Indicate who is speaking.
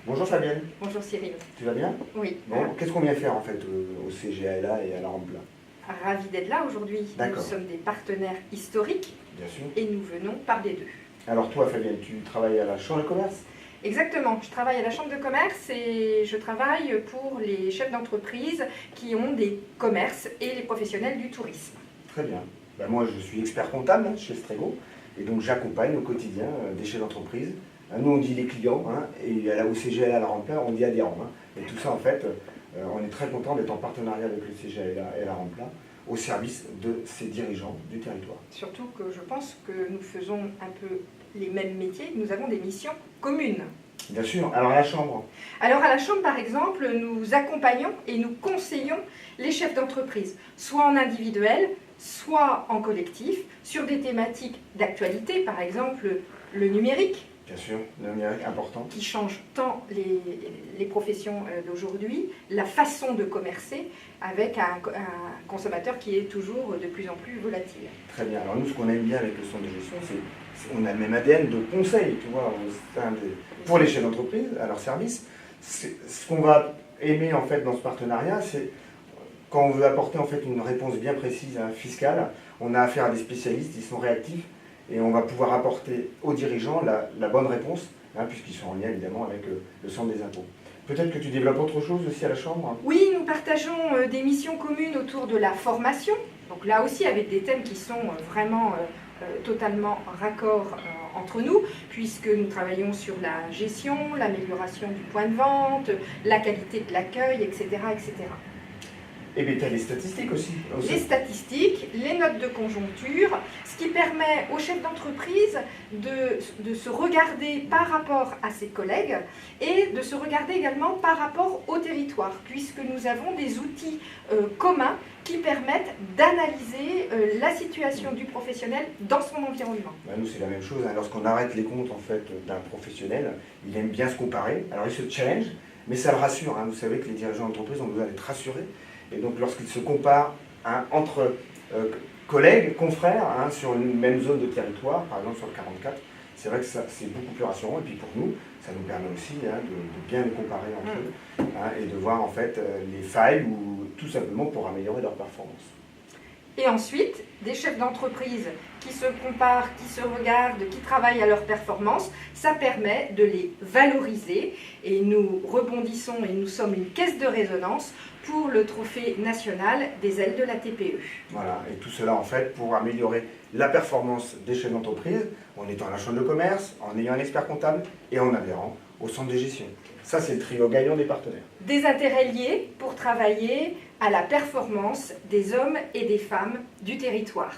Speaker 1: Bonjour Fabienne,
Speaker 2: Bonjour Cyril.
Speaker 1: tu vas bien?
Speaker 2: Oui.
Speaker 1: Bon, qu'est-ce qu'on vient faire en fait au CGALA et à la Rambla?
Speaker 2: Ravi d'être là aujourd'hui. Nous
Speaker 1: D'accord.
Speaker 2: sommes des partenaires historiques
Speaker 1: Bien sûr.
Speaker 2: et nous venons parler d'eux.
Speaker 1: Alors toi Fabienne, tu travailles à la Chambre de commerce?
Speaker 2: Exactement. Je travaille à la Chambre de commerce et je travaille pour les chefs d'entreprise qui ont des commerces et les professionnels du tourisme.
Speaker 1: Très bien. Ben, moi je suis expert comptable chez Strego et donc j'accompagne au quotidien des chefs d'entreprise. Nous on dit les clients et au CGALA à la Rambla on dit adhérents. Et tout ça en fait, on est très content d'être en partenariat avec le CGALA et la Rambla au service de ces dirigeants du territoire.
Speaker 2: Surtout que je pense que nous faisons un peu les mêmes métiers, nous avons des missions communes.
Speaker 1: Bien sûr. Alors à la Chambre?
Speaker 2: Alors à la Chambre par exemple, nous accompagnons et nous conseillons les chefs d'entreprise, soit en individuel, soit en collectif, sur des thématiques d'actualité, par exemple le numérique,
Speaker 1: Bien sûr, le numérique important.
Speaker 2: qui change tant les professions d'aujourd'hui, la façon de commercer avec un consommateur qui est toujours de plus en plus volatile.
Speaker 1: Très bien. Alors nous, ce qu'on aime bien avec le centre de gestion, c'est on a le même ADN de conseil, tu vois, pour les chefs d'entreprise, à leur service. Ce qu'on va aimer en fait dans ce partenariat, c'est quand on veut apporter en fait une réponse bien précise fiscale, on a affaire à des spécialistes, ils sont réactifs et on va pouvoir apporter aux dirigeants la bonne réponse, puisqu'ils sont en lien évidemment avec le centre des impôts. Peut-être que tu développes autre chose aussi à la Chambre?
Speaker 2: Oui, nous partageons des missions communes autour de la formation. Donc là aussi avec des thèmes qui sont vraiment totalement raccords entre nous, puisque nous travaillons sur la gestion, l'amélioration du point de vente, la qualité de l'accueil, etc., etc.
Speaker 1: Et bien tu as les statistiques aussi.
Speaker 2: Les statistiques, les notes de conjoncture, ce qui permet aux chefs d'entreprise de se regarder par rapport à ses collègues et de se regarder également par rapport au territoire, puisque nous avons des outils communs qui permettent d'analyser la situation du professionnel dans son environnement.
Speaker 1: Nous, c'est la même chose. Lorsqu'on arrête les comptes en fait, d'un professionnel, il aime bien se comparer. Alors, il se challenge, mais ça le rassure. Vous savez que les dirigeants d'entreprise ont besoin d'être rassurés. Et donc, lorsqu'ils se comparent entre collègues, confrères, sur une même zone de territoire, par exemple sur le 44, c'est vrai que c'est beaucoup plus rassurant. Et puis pour nous, ça nous permet aussi de bien les comparer entre eux et de voir en fait les failles ou tout simplement pour améliorer leur performance.
Speaker 2: Et ensuite, des chefs d'entreprise qui se comparent, qui se regardent, qui travaillent à leur performance, ça permet de les valoriser et nous rebondissons et nous sommes une caisse de résonance pour le trophée national des ailes de la TPE.
Speaker 1: Voilà, et tout cela en fait pour améliorer la performance des chefs d'entreprise en étant à la Chambre de commerce, en ayant un expert comptable et en adhérant au centre de gestion. Ça, c'est le trio gagnant des partenaires.
Speaker 2: Des intérêts liés pour travailler à la performance des hommes et des femmes du territoire.